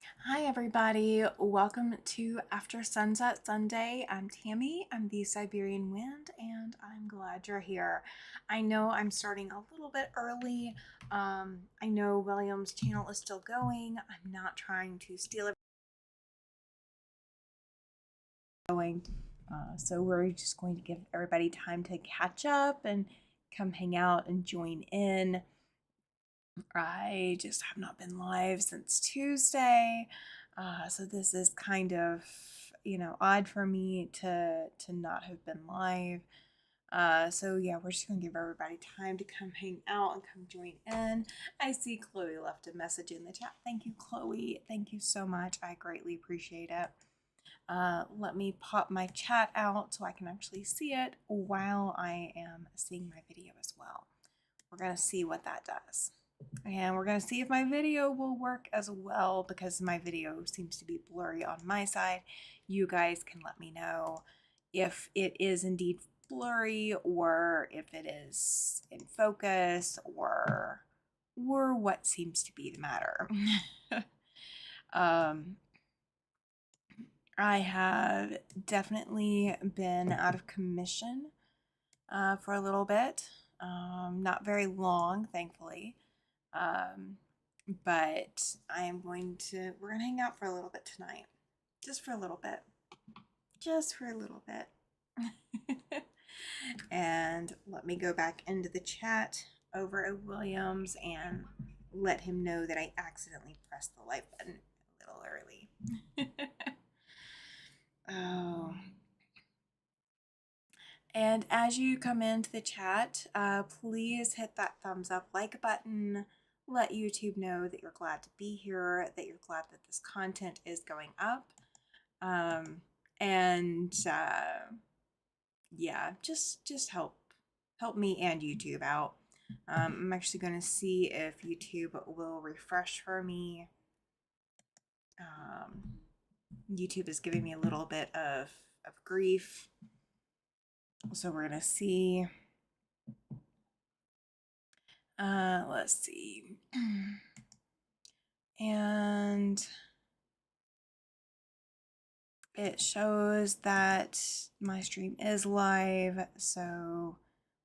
Hi, everybody. Welcome to After Sunset Sunday. I'm Tammy. I'm the Siberian Wind, and I'm glad you're here. I know I'm starting a little bit early. I know William's channel is still going. I'm not trying to steal it. Going. So we're just going to give everybody time to catch up and come hang out and join in. I just have not been live since Tuesday. So this is kind of, odd for me to not have been live. So yeah, we're just gonna give everybody time to come hang out and come join in. I see Chloe left a message in the chat. Thank you, Chloe. Thank you so much. I greatly appreciate it. Let me pop my chat out so I can actually see it while I am seeing my video as well. We're gonna see what that does. And we're going to see if my video will work as well, because my video seems to be blurry on my side. You guys can let me know if it is indeed blurry, or if it is in focus, or what seems to be the matter. I have definitely been out of commission for a little bit. Not very long, thankfully. But we're going to hang out for a little bit tonight. Just for a little bit. Just for a little bit. And let me go back into the chat over at Williams and let him know that I accidentally pressed the like button a little early. Oh. And as you come into the chat, please hit that thumbs up like button. Let YouTube know that you're glad to be here, that you're glad that this content is going up. Yeah, just help me and YouTube out. I'm actually going to see if YouTube will refresh for me. YouTube is giving me a little bit of grief. So we're going to see. Let's see. And it shows that my stream is live,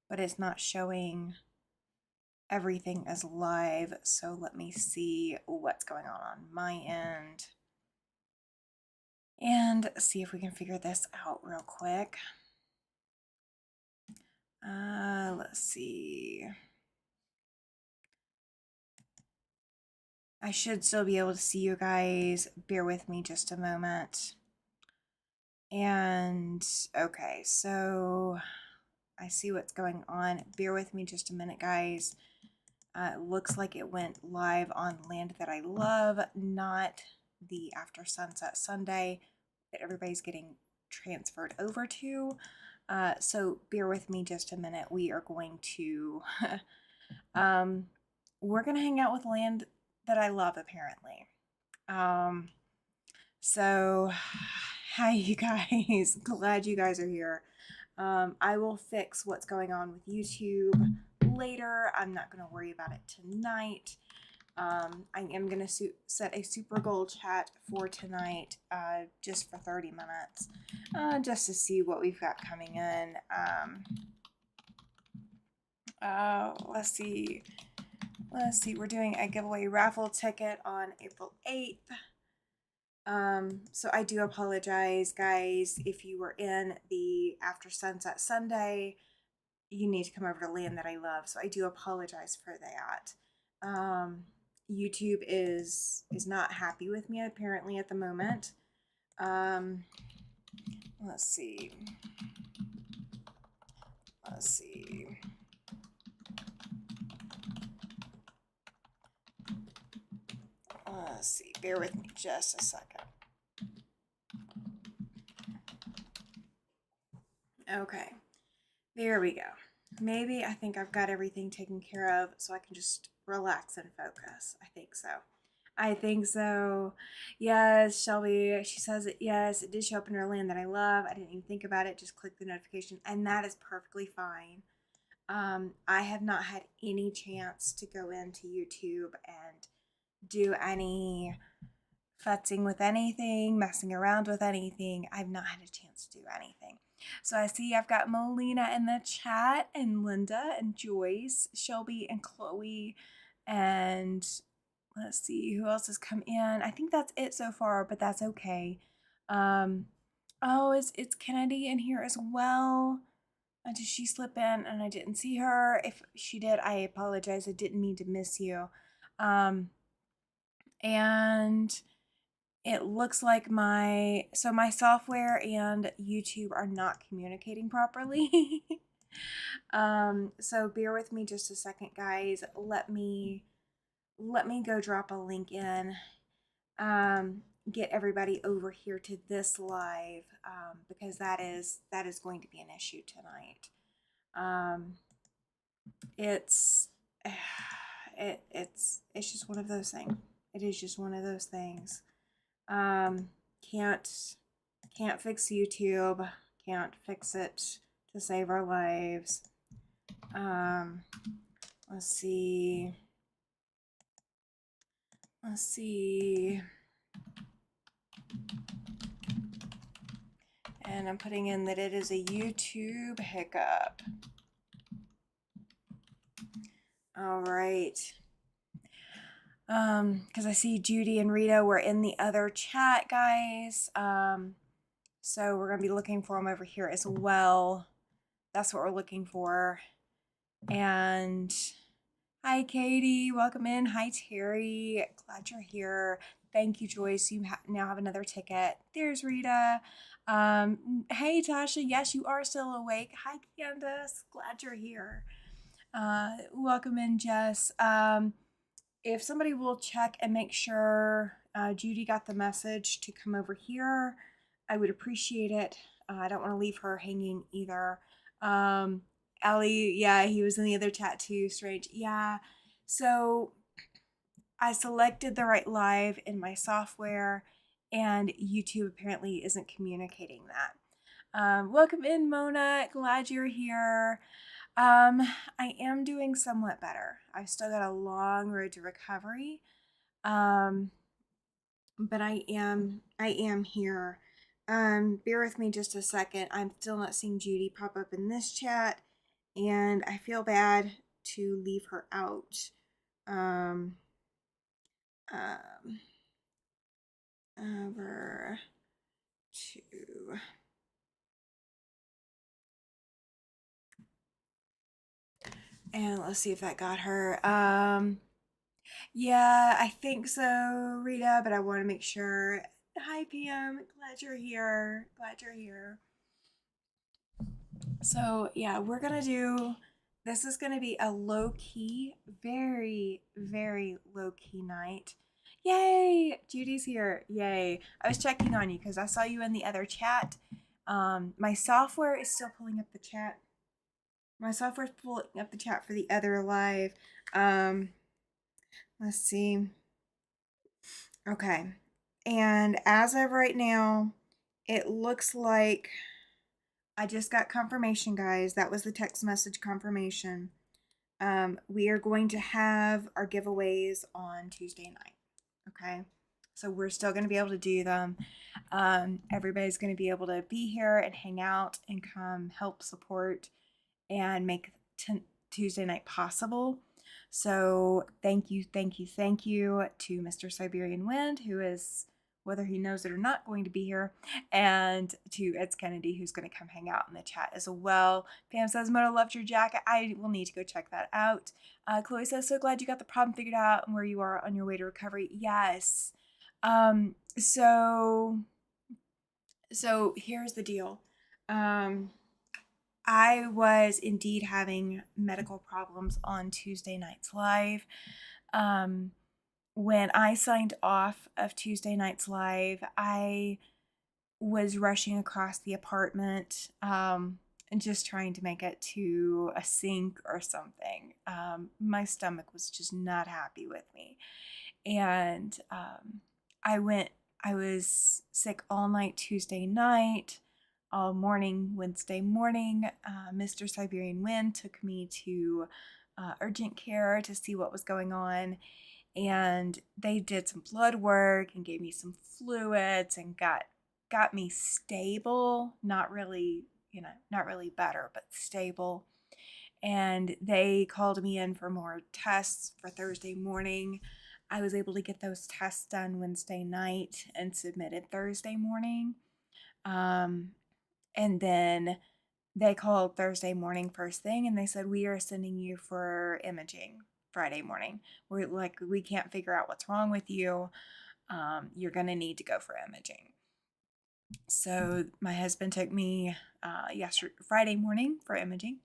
but it's not showing everything as live. So let me see what's going on my end and see if we can figure this out real quick. Let's see. I should still be able to see you guys. Bear with me just a moment. And okay, so I see what's going on. Bear with me just a minute, guys. It looks like it went live on Land That I Love, not the After Sunset Sunday that everybody's getting transferred over to. So bear with me just a minute. We are going to we're gonna hang out with Land That I Love, apparently. So hi, you guys. Glad you guys are here. I will fix what's going on with YouTube later. I'm not going to worry about it tonight. I am going to set a super goal chat for tonight, just for 30 minutes, just to see what we've got coming in. Let's see. We're doing a giveaway raffle ticket on April 8th. So I do apologize, guys, if you were in the After Sunset Sunday. You need to come over to Land That I Love. So I do apologize for that. YouTube is not happy with me, apparently, at the moment. Let's see. Bear with me just a second. Okay, there we go. Maybe I think I've got everything taken care of, so I can just relax and focus. I think so. Yes, Shelby, she says it. Yes, it did show up in her Land That I Love. I didn't even think about it. Just click the notification, and that is perfectly fine. I have not had any chance to go into YouTube and do any futzing with anything, messing around with anything. I've not had a chance to do anything. So I see I've got Melina in the chat, and Linda and Joyce, Shelby and Chloe, and let's see who else has come in. I think that's it so far, but that's okay. Oh, it's Kennedy in here as well. Did she slip in and I didn't see her? If she did, I apologize. I didn't mean to miss you. And it looks like my software and YouTube are not communicating properly. So bear with me just a second, guys. Let me go drop a link in. Get everybody over here to this live, because that is going to be an issue tonight. It's it's just one of those things. It is just one of those things. Can't fix YouTube. Can't fix it to save our lives. Let's see. And I'm putting in that it is a YouTube hiccup. All right. Because I see Judy and Rita were in the other chat, guys. So we're going to be looking for them over here as well. That's what we're looking for. And hi, Katie. Welcome in. Hi, Terry. Glad you're here. Thank you, Joyce. You now have another ticket. There's Rita. Hey, Tasha. Yes, you are still awake. Hi, Candace. Glad you're here. Welcome in, Jess. If somebody will check and make sure Judy got the message to come over here, I would appreciate it. I don't want to leave her hanging either. Ellie, yeah, he was in the other chat too. Strange. Yeah. So I selected the right live in my software, and YouTube apparently isn't communicating that. Welcome in, Mona. Glad you're here. I am doing somewhat better. I've still got a long road to recovery. But I am here. Bear with me just a second. I'm still not seeing Judy pop up in this chat, and I feel bad to leave her out. Over to and let's see if that got her. Yeah, I think so, Rita, but I want to make sure. Hi, PM. Glad you're here. So, yeah, we're going to do this is going to be a low key, very, very low key night. Yay! Judy's here. Yay. I was checking on you because I saw you in the other chat. My software is still pulling up the chat. My software is pulling up the chat for the other live. Let's see. Okay. And as of right now, it looks like I just got confirmation, guys. That was the text message confirmation. We are going to have our giveaways on Tuesday night. Okay. So we're still going to be able to do them. Everybody's going to be able to be here and hang out and come help support and make Tuesday night possible. So thank you to Mr. Siberian Wind, who is, whether he knows it or not, going to be here, and to Ed Kennedy, who's going to come hang out in the chat as well. Pam says, Mona loved your jacket. I will need to go check that out. Chloe says, so glad you got the problem figured out and where you are on your way to recovery. Yes. So here's the deal. I was indeed having medical problems on Tuesday night's live. When I signed off of Tuesday night's live, I was rushing across the apartment and just trying to make it to a sink or something. My stomach was just not happy with me. And I was sick all night Tuesday night. All morning Wednesday morning, Mr. Siberian Wind took me to urgent care to see what was going on. and they did some blood work and gave me some fluids and got me stable, not really, not really better, but stable. And they called me in for more tests for Thursday morning. I was able to get those tests done Wednesday night and submitted Thursday morning. Um, and then they called Thursday morning first thing and they said, "We are sending you for imaging Friday morning. We're like, we can't figure out what's wrong with you. You're going to need to go for imaging." So my husband took me yesterday, Friday morning for imaging.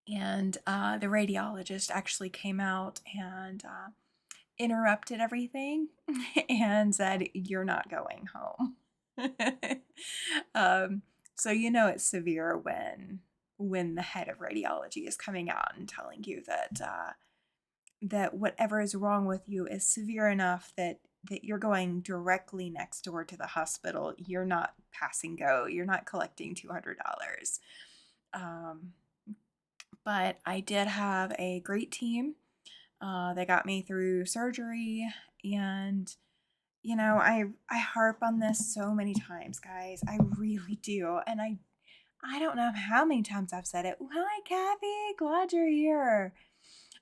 And the radiologist actually came out and interrupted everything and said, "You're not going home." um, so it's severe when the head of radiology is coming out and telling you that whatever is wrong with you is severe enough that you're going directly next door to the hospital. You're not passing go. You're not collecting $200. Um, but I did have a great team. They got me through surgery, and I harp on this so many times, guys. I really do, and I don't know how many times I've said it. "Hi, Kathy. Glad you're here."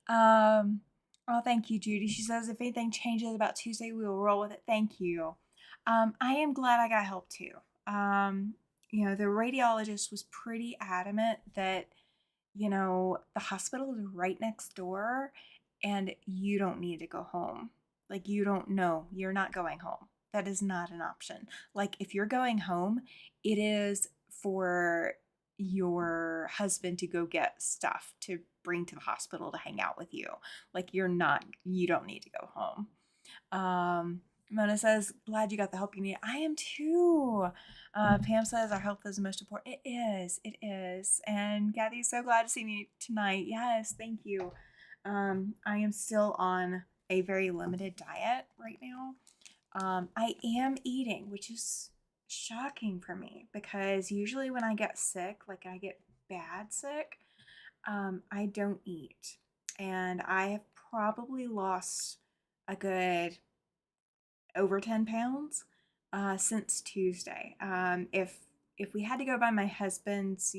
Oh, thank you, Judy. She says if anything changes about Tuesday, we will roll with it. Thank you. I am glad I got help too. The radiologist was pretty adamant that the hospital is right next door and you don't need to go home. Like, you don't know, you're not going home. That is not an option. Like, if you're going home, it is for your husband to go get stuff to bring to the hospital to hang out with you. Like, you don't need to go home. Mona says, "Glad you got the help you need." I am too. Pam says, "Our health is the most important." It is. It is. And Kathy's so glad to see me tonight. Yes, thank you. I am still on a very limited diet right now. I am eating, which is shocking for me because usually when I get sick, like I get bad sick, I don't eat. And I have probably lost a good over 10 pounds since Tuesday. If we had to go by my husband's,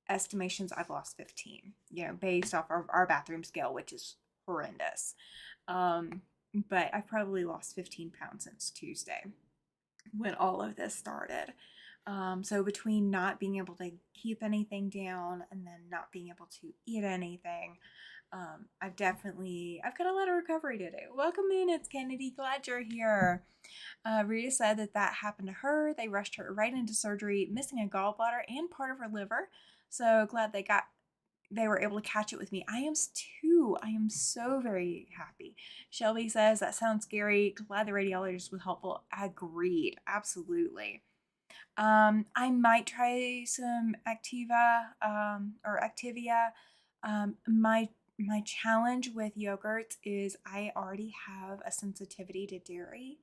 estimations, I've lost 15, based off our bathroom scale, which is horrendous. But I've probably lost 15 pounds since Tuesday when all of this started. So between not being able to keep anything down and then not being able to eat anything, I've got a lot of recovery to do. Welcome in, it's Kennedy. Glad you're here. Rita said that happened to her. They rushed her right into surgery, missing a gallbladder and part of her liver. So glad they were able to catch it with me. I am too. I am so very happy. Shelby says, "That sounds scary. Glad the radiologist was helpful." Agreed. Absolutely. I might try some Activia. My challenge with yogurts is I already have a sensitivity to dairy.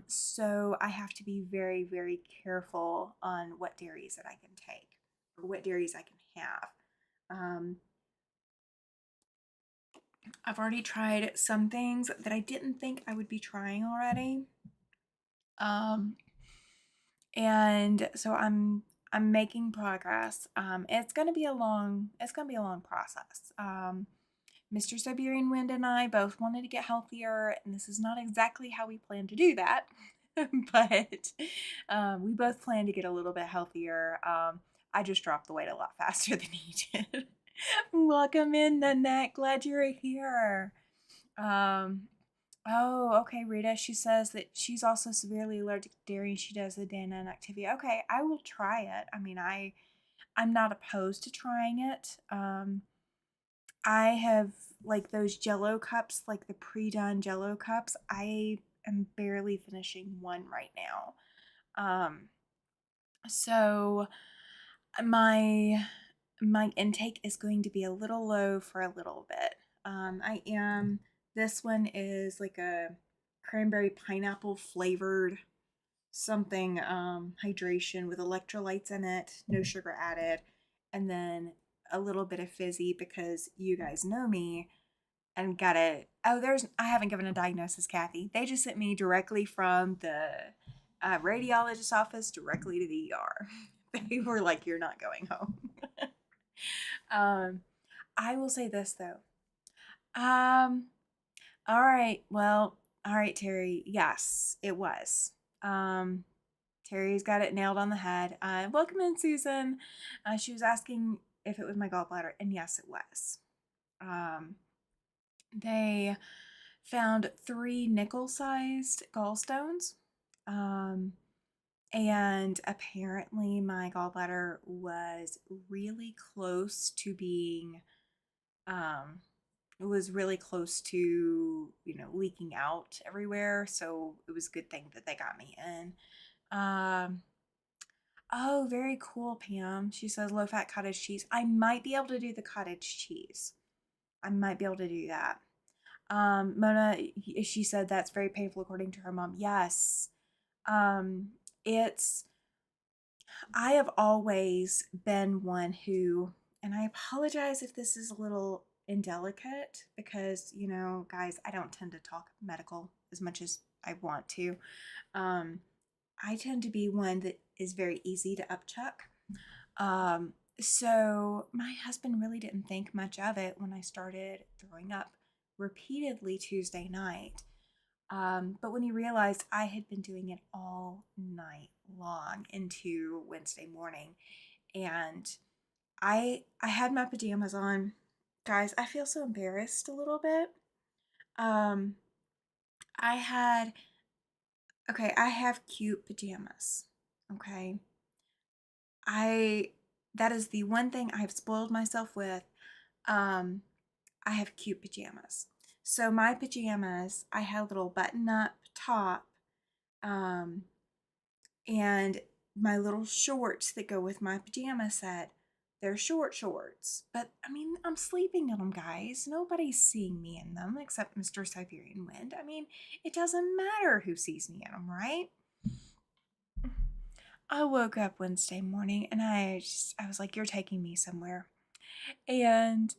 So I have to be very, very careful on what dairies that I can take or what dairies I can have. I've already tried some things that I didn't think I would be trying already. And so I'm making progress. It's gonna be a long process. Mr. Siberian Wind and I both wanted to get healthier, and this is not exactly how we plan to do that, but we both plan to get a little bit healthier. I just dropped the weight a lot faster than he did. Welcome in, Nanette. Glad you're here. Oh, okay, Rita. She says that she's also severely allergic to dairy and she does the Dana and Activia. Okay, I will try it. I mean, I'm not opposed to trying it. I have like those Jello cups, like the pre-done Jello cups. I am barely finishing one right now. So my intake is going to be a little low for a little bit. This one is like a cranberry pineapple flavored something hydration with electrolytes in it, no sugar added, and then a little bit of fizzy because you guys know me. and got it. Oh, I haven't given a diagnosis, Kathy. They just sent me directly from the radiologist's office directly to the ER. They were like, "You're not going home." um, I will say this though. Um, all right, well, all right, Terry. Yes, it was. Um, Terry's got it nailed on the head. Welcome in, Susan. She was asking if it was my gallbladder, and yes, it was. They found 3 nickel-sized gallstones. Um, and apparently my gallbladder was really close to being, it was really close to, leaking out everywhere. So it was a good thing that they got me in. Um, oh, very cool, Pam. She says low fat cottage cheese. I might be able to do the cottage cheese. I might be able to do that. Mona, she said that's very painful according to her mom. Yes. Um, it's, I have always been one who, and I apologize if this is a little indelicate because, guys, I don't tend to talk medical as much as I want to. Um, I tend to be one that is very easy to upchuck. So my husband really didn't think much of it when I started throwing up repeatedly Tuesday night. But when he realized I had been doing it all night long into Wednesday morning, and I had my pajamas on, guys, I feel so embarrassed a little bit. Um, I had I have cute pajamas. Okay, I that is the one thing I've spoiled myself with. Um, I have cute pajamas. So my pajamas, I had a little button-up top, um, and my little shorts that go with my pajama set. They're short shorts, but I mean, I'm sleeping in them, guys. Nobody's seeing me in them except Mr. Siberian Wind. I mean, it doesn't matter who sees me in them, right? I woke up Wednesday morning and I was like, "You're taking me somewhere." And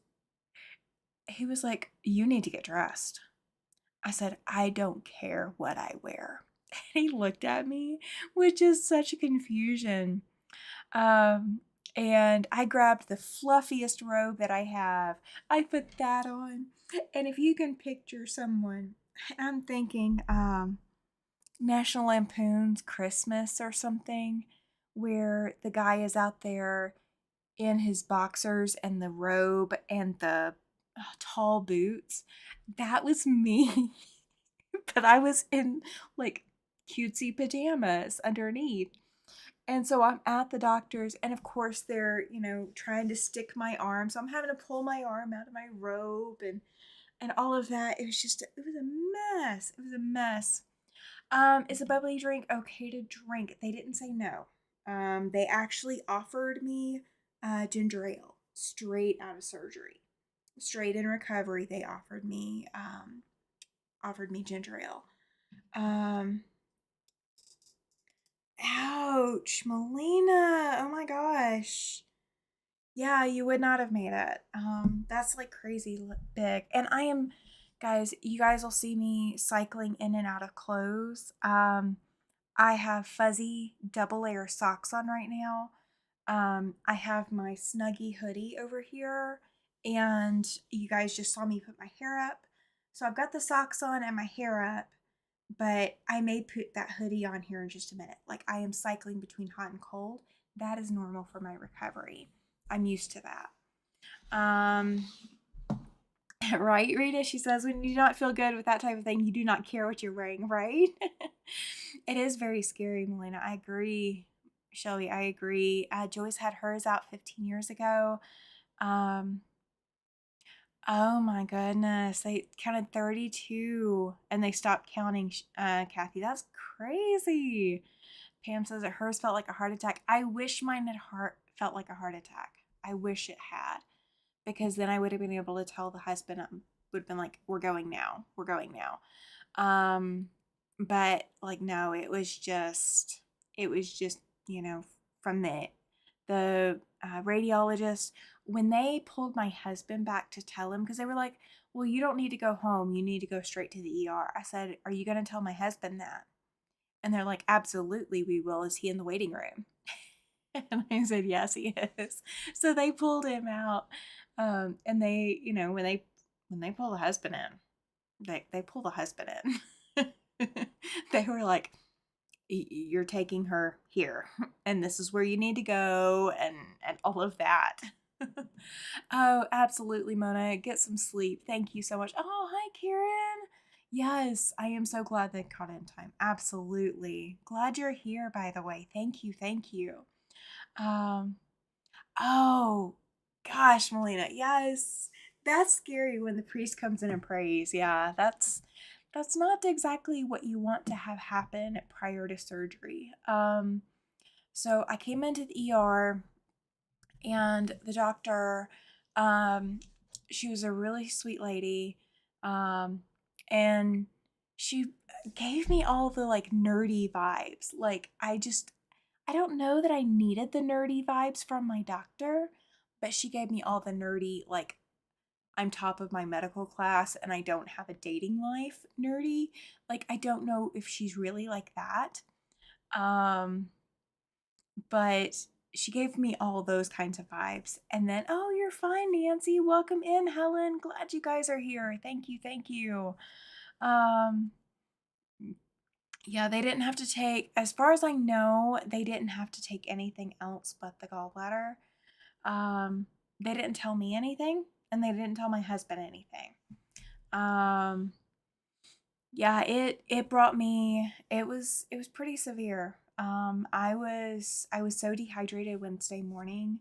he was like, "You need to get dressed." I said, "I don't care what I wear." And he looked at me with just such a confusion. Um, and I grabbed the fluffiest robe that I have. I put that on. And if you can picture someone, I'm thinking National Lampoon's Christmas or something, where the guy is out there in his boxers and the robe and the tall boots. That was me. But I was in like cutesy pajamas underneath. And so I'm at the doctor's, and of course they're, trying to stick my arm. So I'm having to pull my arm out of my robe and all of that. It was a mess. It was a mess. Is a bubbly drink okay to drink? They didn't say no. They actually offered me ginger ale straight out of surgery, straight in recovery. They offered me ginger ale. Um, Ouch, Melina. Oh my gosh. Yeah, you would not have made it. That's like crazy big. And guys, you guys will see me cycling in and out of clothes. I have fuzzy double layer socks on right now. I have my Snuggie hoodie over here, and you guys just saw me put my hair up. So I've got the socks on and my hair up, but I may put that hoodie on here in just a minute. Like I am cycling between hot and cold. That is normal for my recovery. I'm used to that. Right, Rita? She says, when you do not feel good with that type of thing, you do not care what you're wearing, right? It is very scary, Melina. I agree. Shelby, I agree. Joyce had hers out 15 years ago. Um, oh my goodness. They counted 32 and they stopped counting, Kathy. That's crazy. Pam says that hers felt like a heart attack. I wish mine had felt like a heart attack. I wish it had, because then I would have been able to tell the husband, would have been like, we're going now. We're going now. But like, no, it was just, from the radiologist when they pulled my husband back to tell him, because they were like, well, you don't need to go home. You need to go straight to the ER. I said, are you going to tell my husband that? And they're like, absolutely, we will. Is he in the waiting room? And I said, yes, he is. So they pulled him out. And they, when they pull the husband in, they pull the husband in. They were like, you're taking her here, and this is where you need to go, and all of that. Oh, absolutely, Mona. Get some sleep. Thank you so much. Oh, hi, Karen. Yes, I am so glad they caught in time. Absolutely. Glad you're here, by the way. Thank you. Thank you. Um, oh, gosh, Melina. Yes. That's scary when the priest comes in and prays. Yeah, that's not exactly what you want to have happen prior to surgery. So I came into the ER, and the doctor, um, she was a really sweet lady, and she gave me all the like nerdy vibes. Like I don't know that I needed the nerdy vibes from my doctor, but she gave me all the nerdy, like, I'm top of my medical class and I don't have a dating life nerdy. Like, I don't know if she's really like that. Um, but she gave me all those kinds of vibes. And then, oh, you're fine, Nancy. Welcome in, Helen. Glad you guys are here. Thank you. Thank you. Um, yeah, they didn't have to take, as far as I know, they didn't have to take anything else but the gallbladder. Um, they didn't tell me anything, and they didn't tell my husband anything. Um, yeah, it brought me, it was pretty severe. I was so dehydrated Wednesday morning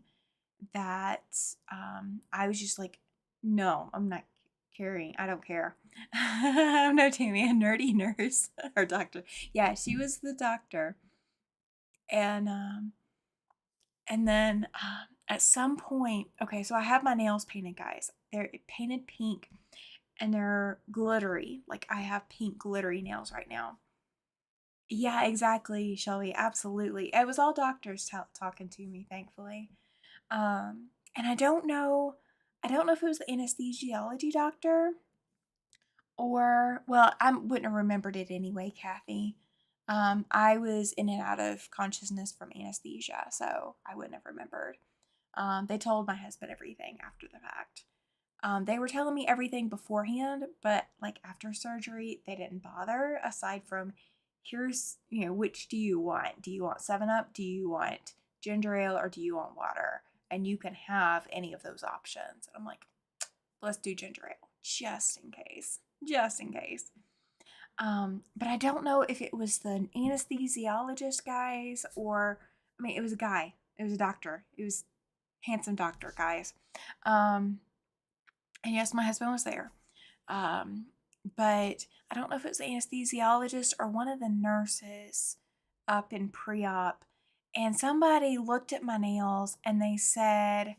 that I was just like, no, I'm not carrying. I don't care. I'm no Tammy, a nerdy nurse or doctor. Yeah, she was the doctor, and then at some point, okay, so I have my nails painted, guys. They're painted pink, and they're glittery. Like, I have pink glittery nails right now. Yeah, exactly, Shelby. Absolutely. It was all doctors talking to me, thankfully. And I don't know if it was the anesthesiology doctor, or, well, I wouldn't have remembered it anyway, Kathy. I was in and out of consciousness from anesthesia, so I wouldn't have remembered. They told my husband everything after the fact. They were telling me everything beforehand, but like after surgery, they didn't bother. Aside from, here's, which do you want? Do you want 7-Up? Do you want ginger ale? Or do you want water? And you can have any of those options. And I'm like, let's do ginger ale, just in case. Just in case. But I don't know if it was the anesthesiologist guys, or, I mean, it was a guy. It was a doctor. It was handsome doctor, guys. And yes, my husband was there. Um, but I don't know if it was the anesthesiologist or one of the nurses up in pre-op. And somebody looked at my nails and they said,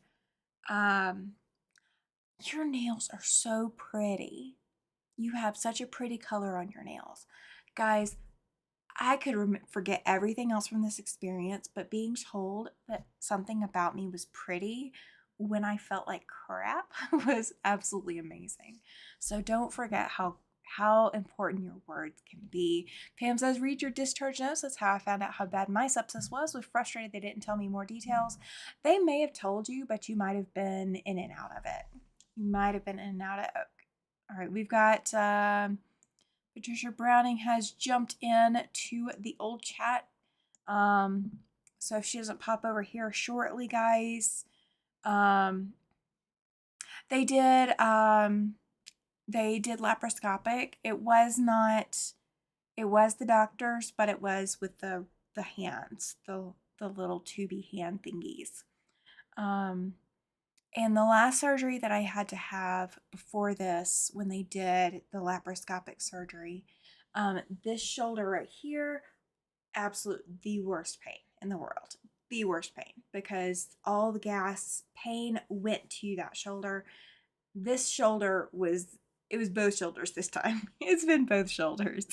um, your nails are so pretty. You have such a pretty color on your nails. Guys, I could forget everything else from this experience, but being told that something about me was pretty when I felt like crap was absolutely amazing. So don't forget how important your words can be. Pam says, read your discharge notes. That's how I found out how bad my sepsis was frustrated they didn't tell me more details. They may have told you, but you might have been in and out of it. You might have been in and out of it. All right, we've got Patricia Browning has jumped in to the old chat. So if she doesn't pop over here shortly, guys, they did laparoscopic. It was the doctors, but it was with the hands, the little tubey hand thingies. And the last surgery that I had to have before this, when they did the laparoscopic surgery, this shoulder right here, absolute the worst pain in the world. The worst pain, because all the gas pain went to that shoulder. This shoulder it was both shoulders this time. It's been both shoulders.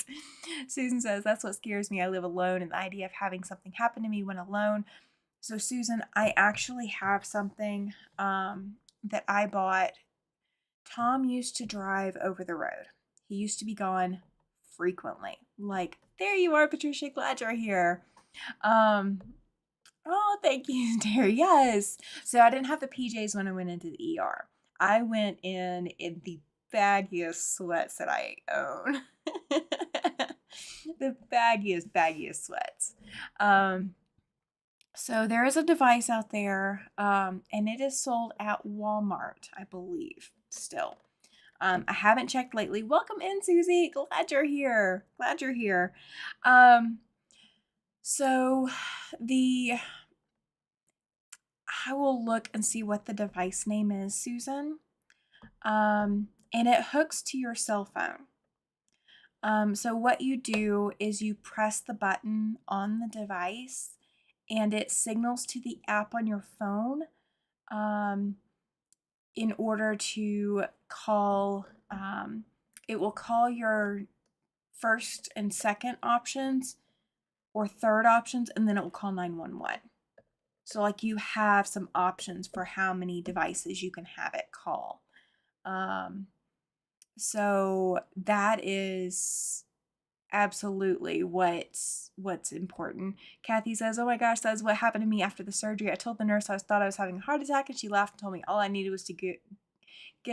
Susan says, that's what scares me. I live alone, and the idea of having something happen to me when alone So Susan, I actually have something that I bought. Tom used to drive over the road. He used to be gone frequently. Like, there you are, Patricia. Glad you're here. Um, oh, thank you, dear. Yes. So I didn't have the PJs when I went into the ER. I went in the baggiest sweats that I own. The baggiest sweats. So there is a device out there, and it is sold at Walmart, I believe, still. I haven't checked lately. Welcome in, Susie. Glad you're here. Glad you're here. So the I will look and see what the device name is, Susan. And it hooks to your cell phone. So what you do is you press the button on the device and it signals to the app on your phone in order to call, it will call your first and second options or third options, and then it will call 911. So like you have some options for how many devices you can have it call. So that is absolutely what's important. Kathy says, "Oh my gosh, that's what happened to me after the surgery. I told the nurse thought I was having a heart attack, and she laughed and told me all I needed was to get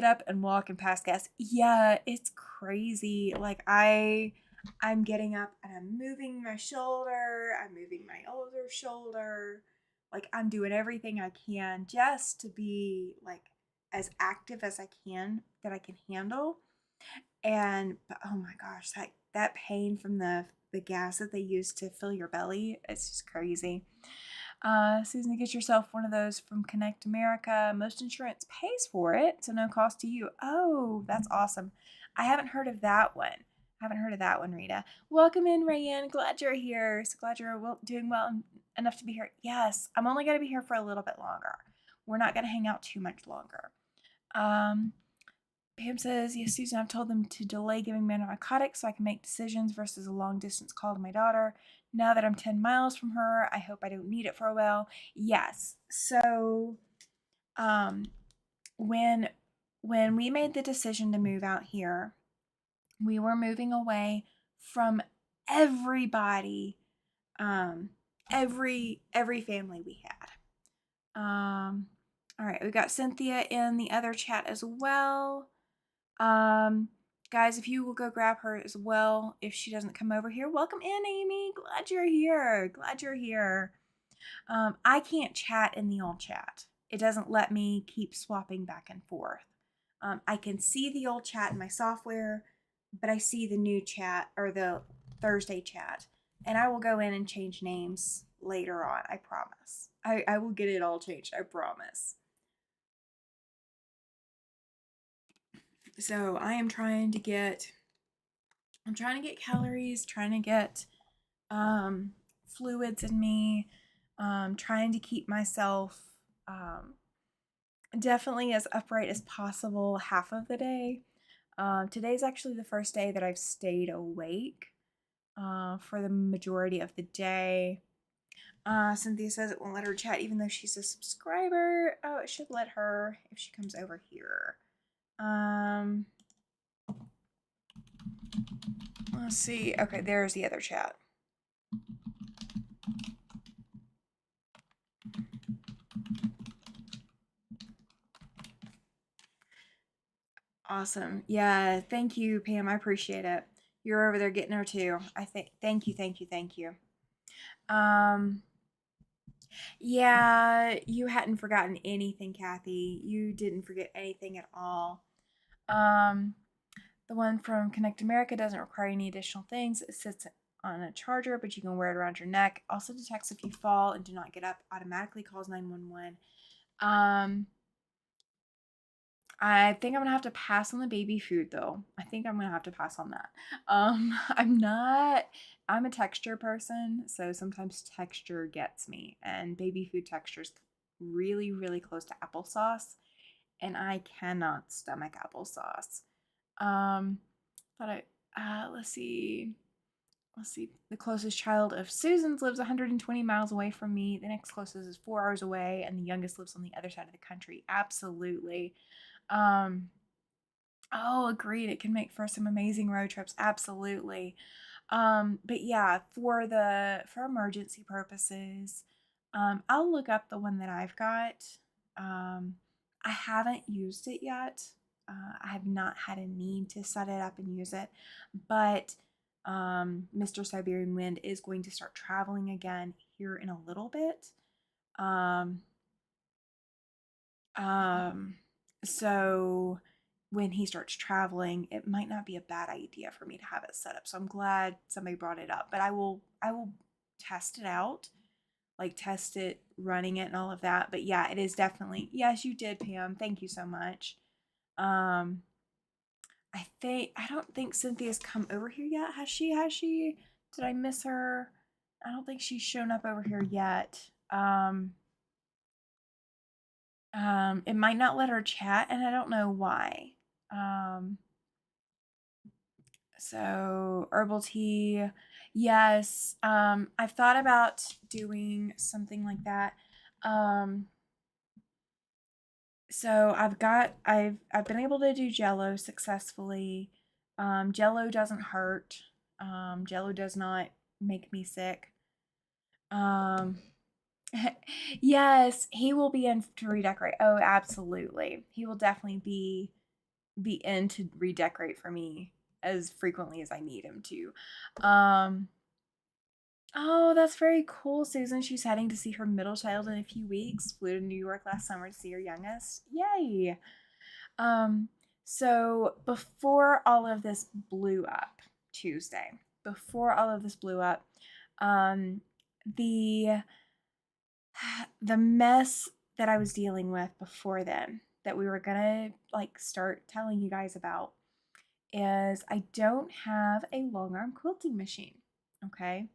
up and walk and pass gas." Yeah, it's crazy. Like I'm getting up and I'm moving my shoulder, I'm moving my other shoulder. Like I'm doing everything I can just to be like as active as I can that I can handle. But oh my gosh, that pain from the gas that they use to fill your belly, it's just crazy. Susan, get yourself one of those from Connect America. Most insurance pays for it, so no cost to you. Oh, that's awesome. I haven't heard of that one. Rita. Welcome in, Rayanne. Glad you're here. So glad you're doing well enough to be here. Yes, I'm only going to be here for a little bit longer. We're not going to hang out too much longer. Pam says, "Yes, Susan, I've told them to delay giving me narcotics so I can make decisions versus a long distance call to my daughter. Now that I'm 10 miles from her, I hope I don't need it for a while." Yes. So, when we made the decision to move out here, we were moving away from everybody, every family we had. All right, we got Cynthia in the other chat as well. Guys, if you will go grab her as well, if she doesn't come over here. Welcome in, Amy. Glad you're here. I can't chat in the old chat. It doesn't let me keep swapping back and forth. I can see the old chat in my software, but I see the new chat or the Thursday chat, and I will go in and change names later on. I promise. I will get it all changed. I promise. So I am trying to get calories, trying to get fluids in me, trying to keep myself definitely as upright as possible half of the day. Today's actually the first day that I've stayed awake for the majority of the day. Cynthia says it won't let her chat even though she's a subscriber. Oh, it should let her if she comes over here. Let's see. Okay, there's the other chat. Awesome. Yeah, thank you, Pam. I appreciate it. You're over there getting her too. I think thank you. Yeah, you hadn't forgotten anything, Kathy. You didn't forget anything at all. The one from Connect America doesn't require any additional things. It sits on a charger, but you can wear it around your neck. Also detects if you fall and do not get up, automatically calls 911. I think I'm gonna have to pass on the baby food though. I think I'm gonna have to pass on that. I'm a texture person, so sometimes texture gets me, and baby food texture is really, really close to applesauce, and I cannot stomach applesauce. But let's see. let's see, the closest child of Susan's lives 120 miles away from me. The next closest is 4 hours away, and the youngest lives on the other side of the country. Absolutely. Um, oh, agreed. It can make for some amazing road trips. Absolutely. But yeah, for emergency purposes, I'll look up the one that I've got. Um, I haven't used it yet. I have not had a need to set it up and use it, but Mr. Siberian Wind is going to start traveling again here in a little bit. Um, um, so when he starts traveling, it might not be a bad idea for me to have it set up. So I'm glad somebody brought it up. But I will test it out, like test it, running it and all of that. But yeah, it is definitely, yes, you did, Pam. Thank you so much. Um I don't think Cynthia's come over here yet. Has she? Has she? Did I miss her? I don't think she's shown up over here yet. It might not let her chat, and I don't know why. Um, so herbal tea, yes. I've thought about doing something like that. Um, so I've been able to do Jello successfully. Jello doesn't hurt. Jello does not make me sick. Um, yes, he will be in to redecorate. Oh, absolutely. He will definitely be in to redecorate for me as frequently as I need him to. Oh, that's very cool, Susan. She's heading to see her middle child in a few weeks. Flew to New York last summer to see her youngest. Yay. Um, so before all of this blew up Tuesday, before all of this blew up, um, the the mess that I was dealing with before then that we were gonna like start telling you guys about is I don't have a long arm quilting machine. Okay.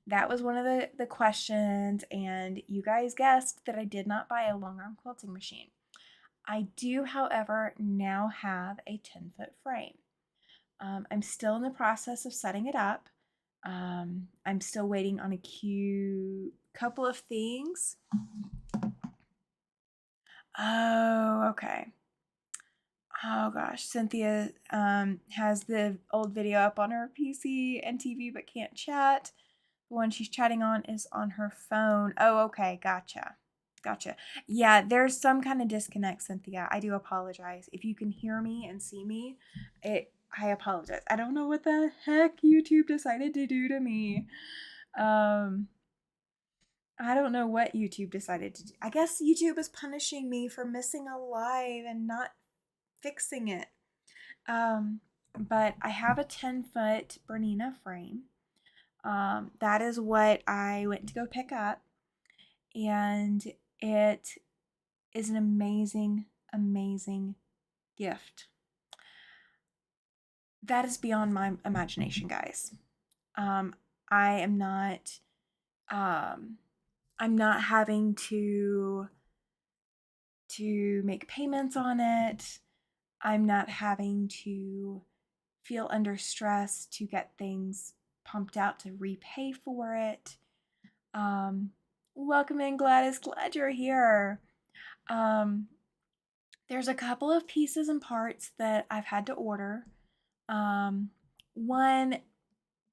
That was one of the questions, and you guys guessed that I did not buy a long arm quilting machine. I do, however, now have a 10-foot frame. I'm still in the process of setting it up. I'm still waiting on a couple of things. Oh, okay. Oh gosh, Cynthia has the old video up on her PC and TV but can't chat. The one she's chatting on is on her phone. Oh, okay, gotcha. Gotcha. Yeah, there's some kind of disconnect, Cynthia. I do apologize. If you can hear me and see me, I apologize. I don't know what the heck YouTube decided to do to me. Um I don't know what YouTube decided to do. I guess YouTube is punishing me for missing a live and not fixing it. Um, but I have a 10-foot Bernina frame. That is what I went to go pick up. And it is an amazing, amazing gift. That is beyond my imagination, guys. Um, I am not, I'm not having to make payments on it. I'm not having to feel under stress to get things pumped out to repay for it. Welcome in, Gladys. Glad you're here. There's a couple of pieces and parts that I've had to order. One,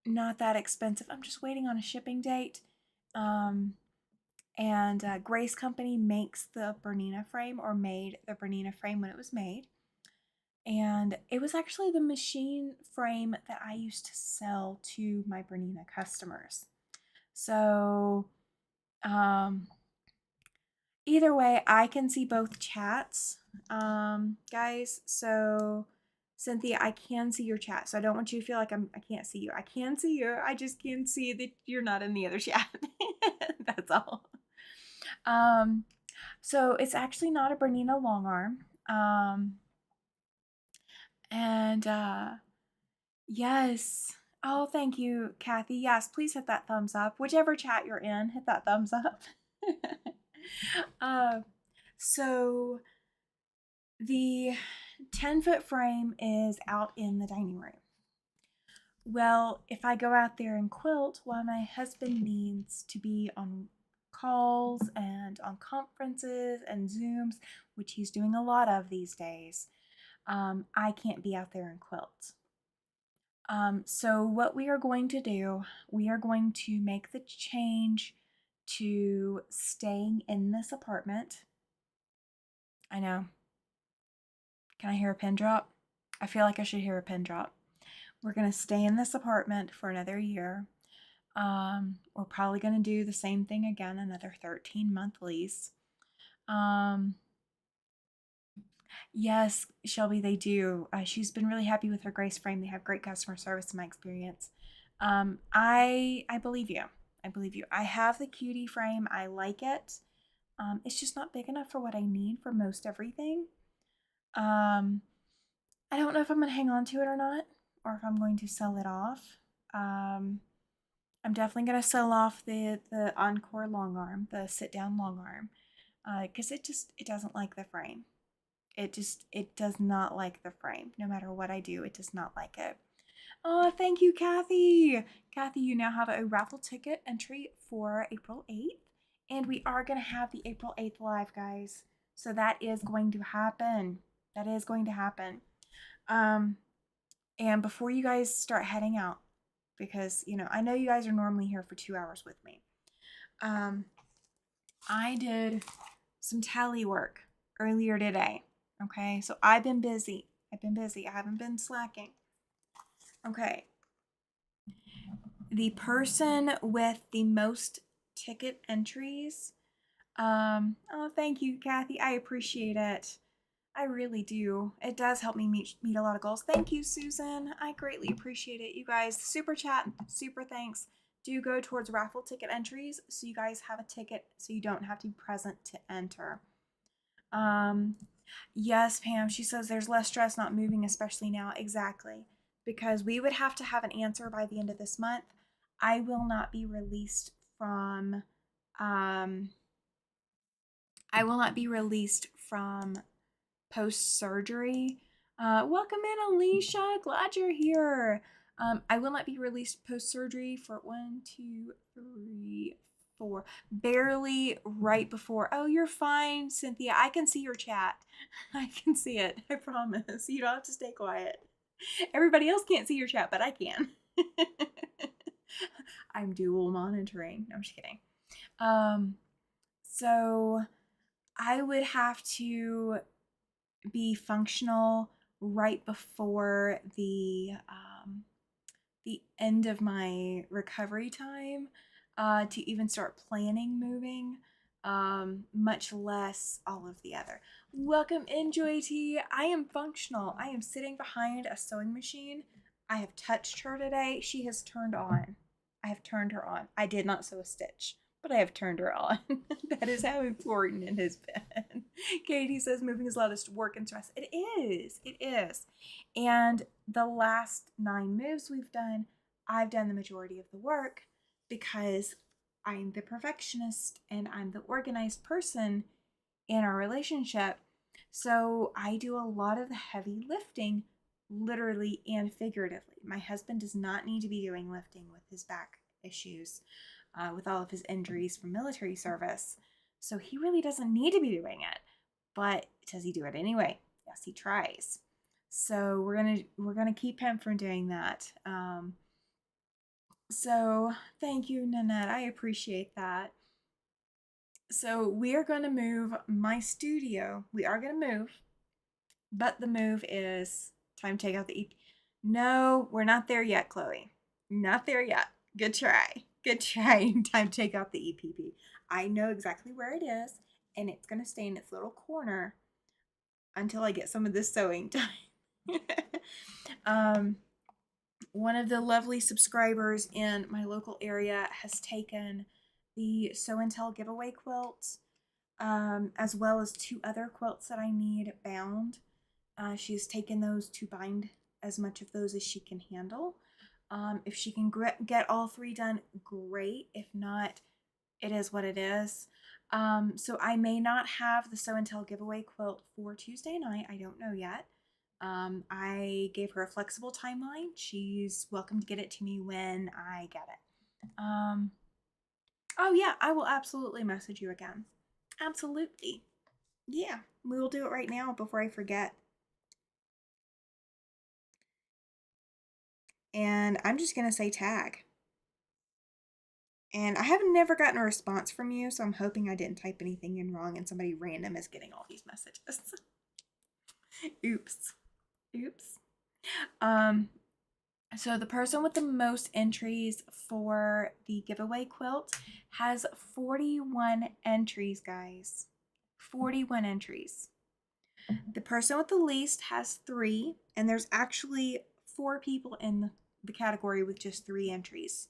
not that expensive. I'm just waiting on a shipping date. And Grace Company makes the Bernina frame, or made the Bernina frame when it was made. And it was actually the machine frame that I used to sell to my Bernina customers. So, either way, I can see both chats, guys. So, Cynthia, I can see your chat. So I don't want you to feel like I can't see you. I can see you. I just can't see that you're not in the other chat. That's all. So it's actually not a Bernina long arm. And yes. Oh, thank you, Kathy. Yes, please hit that thumbs up. Whichever chat you're in, hit that thumbs up. uh, so the 10-foot frame is out in the dining room. Well, if I go out there and quilt while my husband needs to be on calls and on conferences and Zooms, which he's doing a lot of these days, I can't be out there and quilt. So what we are going to do, we are going to make the change to staying in this apartment. I know. Can I hear a pin drop? I feel like I should hear a pin drop. We're going to stay in this apartment for another year. We're probably going to do the same thing again, another 13-month lease. Yes, Shelby, they do. She's been really happy with her Grace frame. They have great customer service in my experience. I believe you. I believe you. I have the cutie frame. I like it. It's just not big enough for what I need for most everything. Um, I don't know if I'm going to hang on to it or not, or if I'm going to sell it off. I'm definitely going to sell off the Encore long arm, the sit down long arm, because it doesn't like the frame. It does not like the frame. No matter what I do, it does not like it. Oh, thank you, Kathy. Kathy, you now have a raffle ticket entry for April 8th. And we are going to have the April 8th live, guys. So that is going to happen. That is going to happen. And before you guys start heading out, because, I know you guys are normally here for 2 hours with me. I did some tally work earlier today. Okay, so I've been busy. I haven't been slacking. Okay. The person with the most ticket entries. Oh, thank you, Kathy. I appreciate it. I really do. It does help me meet a lot of goals. Thank you, Susan. I greatly appreciate it. You guys, super chat, super thanks. Do go towards raffle ticket entries so you guys have a ticket so you don't have to be present to enter. Yes, Pam, she says there's less stress not moving, especially now. Exactly. Because we would have to have an answer by the end of this month. I will not be released from I will not be released from post surgery. Welcome in, Alicia. Glad you're here. I will not be released post surgery for 1, 2, 3, 4. Barely right before. Oh, you're fine, Cynthia. I can see your chat. I can see it. I promise. You don't have to stay quiet. Everybody else can't see your chat, but I can. I'm dual monitoring. No, I'm just kidding. So I would have to be functional right before the end of my recovery time to even start planning moving, much less all of the other. Welcome in, Joy T. I am functional. I am sitting behind a sewing machine. I have touched her today. She has turned on. I have turned her on. I did not sew a stitch, but I have turned her on. That is how important it has been. Katie says moving is a lot of work and stress. It is. It is. And the last 9 moves we've done, I've done the majority of the work because I'm the perfectionist and I'm the organized person in our relationship. So I do a lot of the heavy lifting, literally and figuratively. My husband does not need to be doing lifting with his back issues, with all of his injuries from military service. So he really doesn't need to be doing it. But does he do it anyway? Yes, he tries. So we're gonna keep him from doing that. So thank you, Nanette. I appreciate that. So we are going to move my studio. We are going to move, but the move is time to take out the EP. No, we're not there yet, Chloe. Not there yet. Good try. Good try. Time to take out the EPP. I know exactly where it is, and it's going to stay in its little corner until I get some of this sewing done. One of the lovely subscribers in my local area has taken the Sew and Tell giveaway quilt, as well as 2 other quilts that I need bound. She's taken those to bind as much of those as she can handle. If she can get all 3 done, great. If not, it is what it is. So I may not have the Sew and Tell giveaway quilt for Tuesday night. I don't know yet. I gave her a flexible timeline. She's welcome to get it to me when I get it. Oh yeah, I will absolutely message you again. Absolutely. Yeah, we will do it right now before I forget. And I'm just gonna say tag. And I have never gotten a response from you, so I'm hoping I didn't type anything in wrong and somebody random is getting all these messages. Oops. Oops. Um, so the person with the most entries for the giveaway quilt has 41 entries, guys. 41 entries. The person with the least has 3, and there's actually 4 people in the category with just 3 entries.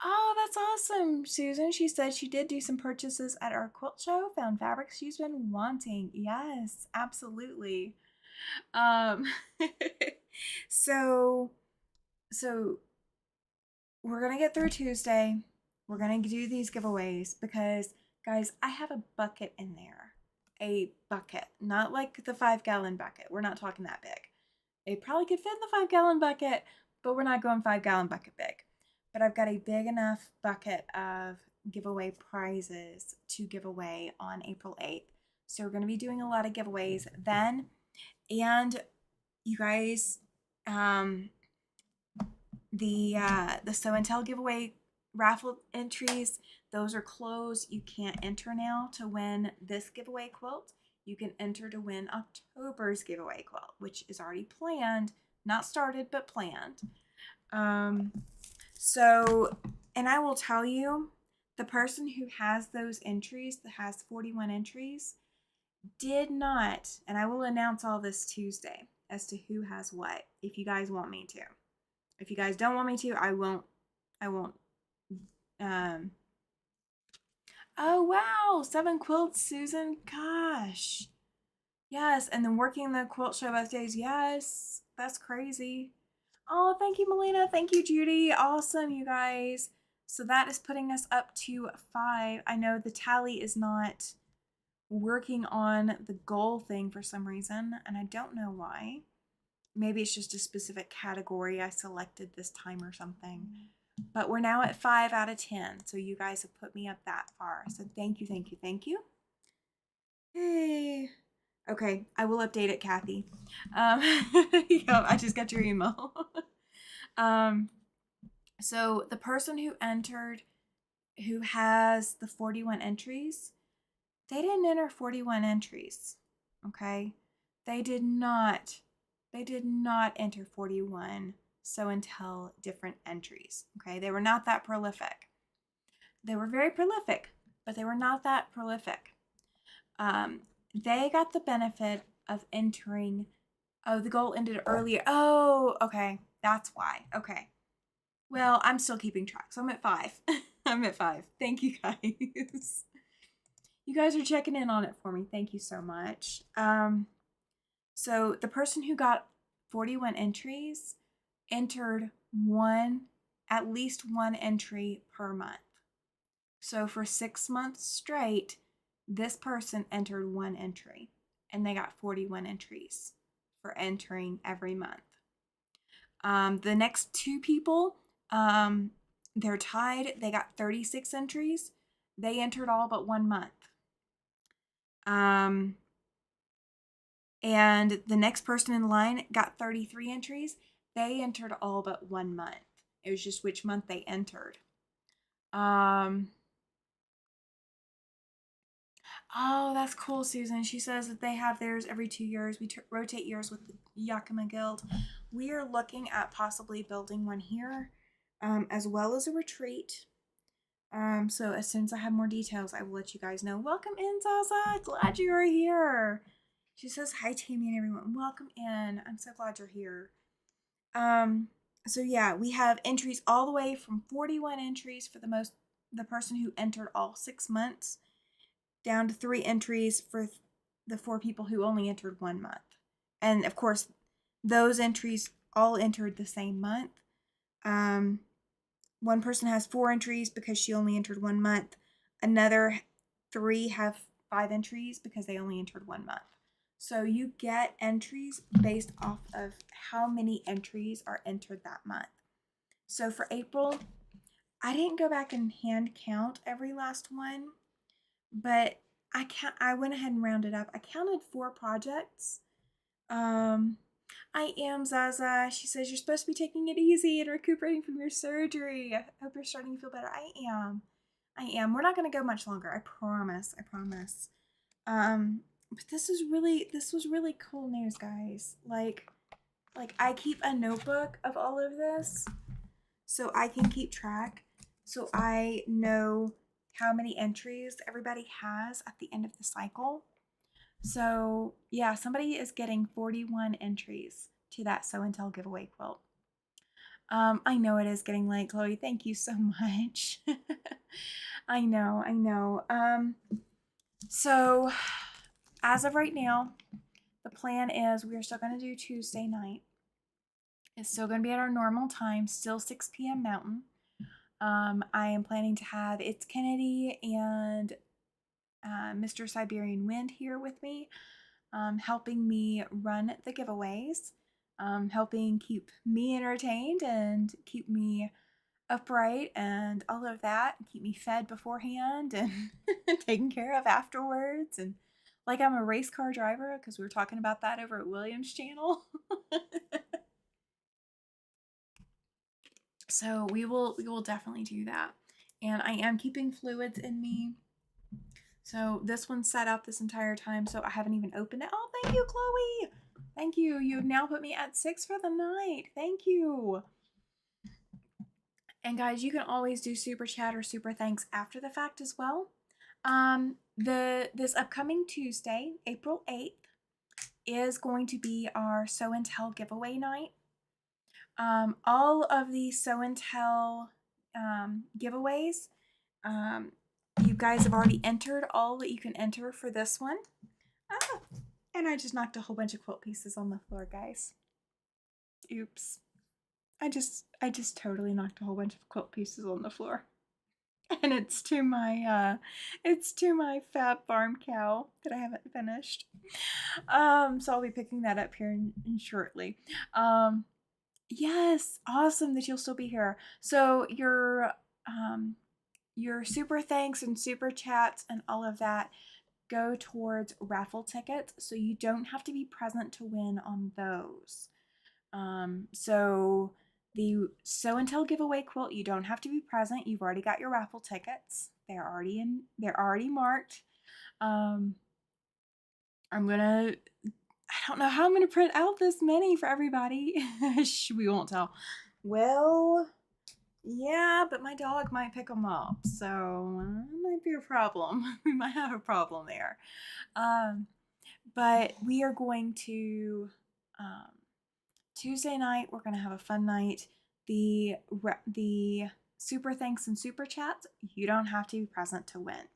Oh, that's awesome, Susan. She said she did do some purchases at our quilt show, found fabrics she's been wanting. Yes, absolutely. Um, so, so we're gonna get through Tuesday. We're gonna do these giveaways because, guys, I have a bucket in there. A bucket, not like the 5-gallon bucket. We're not talking that big. It probably could fit in the 5-gallon bucket, but we're not going 5-gallon bucket big. But I've got a big enough bucket of giveaway prizes to give away on April 8th. So we're going to be doing a lot of giveaways then. And you guys, the Sew and Tell giveaway raffle entries, those are closed. You can't enter now to win this giveaway quilt. You can enter to win October's giveaway quilt, which is already planned, not started, but planned. So, and I will tell you, the person who has those entries, that has 41 entries, did not, and I will announce all this Tuesday as to who has what, if you guys want me to. If you guys don't want me to, I won't. Oh wow, 7 quilts, Susan. Gosh. Yes, and then working the quilt show both days. Yes, that's crazy. Oh, thank you, Melina. Thank you, Judy. Awesome, you guys. So that is putting us up to 5. I know the tally is not working on the goal thing for some reason, and I don't know why. Maybe it's just a specific category I selected this time or something. But we're now at 5 out of 10. So you guys have put me up that far. So thank you, thank you, thank you. Hey. Okay, I will update it, Kathy. Yeah, I just got your email. So the person who entered, who has the 41 entries, they didn't enter 41 entries. Okay, they did not enter 41 Sew and Tell different entries. Okay, they were not that prolific. They were very prolific, but they were not that prolific. They got the benefit of entering. Oh, the goal ended earlier. Oh, okay, that's why. Okay, well, I'm still keeping track, so I'm at 5. I'm at 5. Thank you, guys. You guys are checking in on it for me. Thank you so much. So the person who got 41 entries entered at least one entry per month. So for 6 months straight, this person entered 1 entry, and they got 41 entries for entering every month. The next 2 people, they're tied. They got 36 entries. They entered all but 1 month. And the next person in line got 33 entries. They entered all but 1 month. It was just which month they entered. Oh, that's cool, Susan. She says that they have theirs every 2 years. We rotate years with the Yakima Guild. We are looking at possibly building one here, as well as a retreat. So as soon as I have more details, I will let you guys know. Welcome in, Zaza. Glad you are here. She says hi, Tammy and everyone. Welcome in. I'm so glad you're here. So yeah, we have entries all the way from 41 entries for the person who entered all 6 months, down to 3 entries for the 4 people who only entered 1 month. And of course, those entries all entered the same month. One person has 4 entries because she only entered 1 month. Another 3 have 5 entries because they only entered 1 month. So you get entries based off of how many entries are entered that month. So for April, I didn't go back and hand count every last one, but I went ahead and rounded up. I counted 4 projects. I am Zaza. She says you're supposed to be taking it easy and recuperating from your surgery. I hope you're starting to feel better. I am. I am. We're not going to go much longer. I promise. I promise. But this was really cool news, guys. Like I keep a notebook of all of this so I can keep track. So I know how many entries everybody has at the end of the cycle. So yeah, somebody is getting 41 entries to that Sew and Tell giveaway quilt. I know it is getting late, Chloe. Thank you so much. I know, I know. So as of right now, the plan is we are still going to do Tuesday night. It's still going to be at our normal time, still 6 p.m. Mountain. I am planning to have It's Kennedy and Mr. Siberian Wind here with me, helping me run the giveaways, helping keep me entertained and keep me upright and all of that, keep me fed beforehand and taken care of afterwards. And like I'm a race car driver, because we were talking about that over at William's channel. So we will definitely do that. And I am keeping fluids in me. So this one's set up this entire time, so I haven't even opened it. Oh, thank you, Chloe. Thank you. You've now put me at 6 for the night. Thank you. And guys, you can always do super chat or super thanks after the fact as well. This upcoming Tuesday, April 8th, is going to be our Sew and Tell giveaway night. All of the Sew and Tell giveaways, you guys have already entered all that you can enter for this one. And I just knocked a whole bunch of quilt pieces on the floor, guys. Oops. I just totally knocked a whole bunch of quilt pieces on the floor. And it's to my fab farm cow that I haven't finished. So I'll be picking that up here in shortly. Yes, awesome that you'll still be here. So your super thanks and super chats and all of that go towards raffle tickets, so you don't have to be present to win on those. So the Sew and Tell giveaway quilt, you don't have to be present. You've already got your raffle tickets. They're already marked. I don't know how I'm gonna print out this many for everybody. We won't tell. Well, yeah, but my dog might pick them up, so it might be a problem. We might have a problem there. But we are going to Tuesday night. We're gonna have a fun night. The super thanks and super chats, you don't have to be present to win.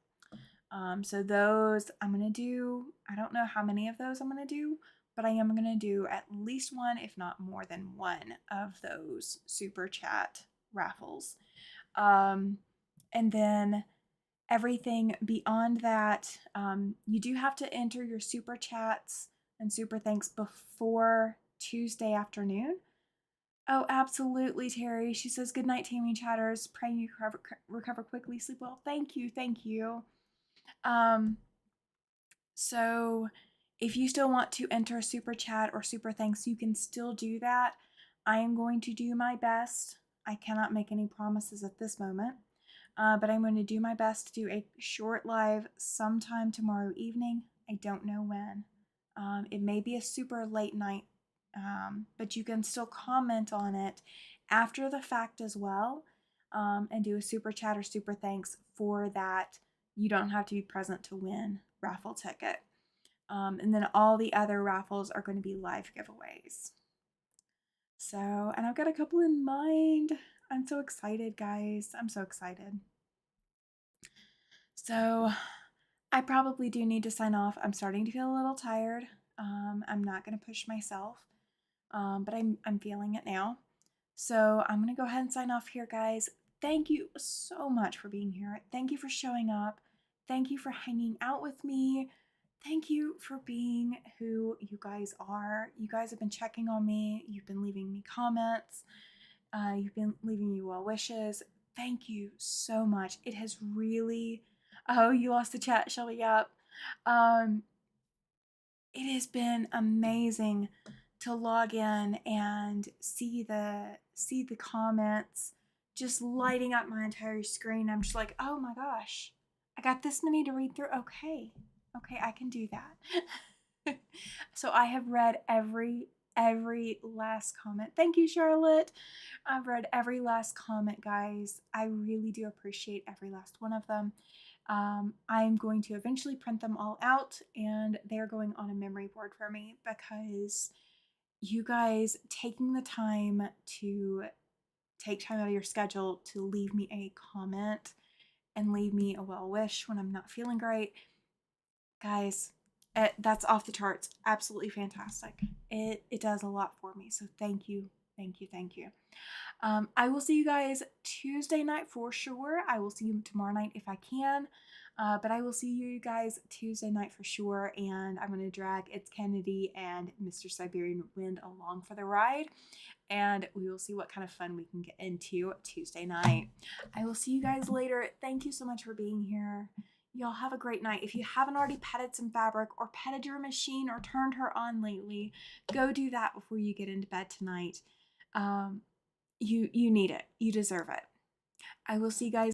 So those I'm gonna do. I don't know how many of those I'm gonna do, but I am gonna do at least one, if not more than one, of those super chat raffles. And then everything beyond that, you do have to enter your super chats and super thanks before Tuesday afternoon. Oh, absolutely, Terry. She says, good night, Tammy Chatters. Praying you recover quickly, sleep well. Thank you, thank you. So if you still want to enter a super chat or super thanks, you can still do that. I am going to do my best. I cannot make any promises at this moment, but I'm going to do my best to do a short live sometime tomorrow evening. I don't know when. It may be a super late night, but you can still comment on it after the fact as well, and do a super chat or super thanks for that. You don't have to be present to win raffle ticket. And then all the other raffles are going to be live giveaways. So, and I've got a couple in mind. I'm so excited, guys. I'm so excited. So I probably do need to sign off. I'm starting to feel a little tired. I'm not going to push myself, but I'm feeling it now. So I'm going to go ahead and sign off here, guys. Thank you so much for being here. Thank you for showing up. Thank you for hanging out with me. thank you for being who you guys are. You guys have been checking on me. You've been leaving me comments. You've been leaving me well wishes. Thank you so much. It has really. Oh, you lost the chat, Shelby. Yep. Um, it has been amazing to log in and see the comments just lighting up my entire screen. I'm just like, oh my gosh, I got this many to read through. Okay, I can do that. So I have read every last comment. Thank you, Charlotte. I've read every last comment, guys. I really do appreciate every last one of them. I'm going to eventually print them all out, and they're going on a memory board for me because you guys taking the time to take time out of your schedule to leave me a comment and leave me a well wish when I'm not feeling great, guys, that's off the charts. Absolutely fantastic. It does a lot for me. So thank you, thank you, thank you. I will see you guys Tuesday night for sure. I will see you tomorrow night if I can. But I will see you guys Tuesday night for sure. And I'm going to drag It's Kennedy and Mr. Siberian Wind along for the ride. And we will see what kind of fun we can get into Tuesday night. I will see you guys later. Thank you so much for being here. Y'all have a great night. If you haven't already petted some fabric or petted your machine or turned her on lately, go do that before you get into bed tonight. You need it. You deserve it. I will see you guys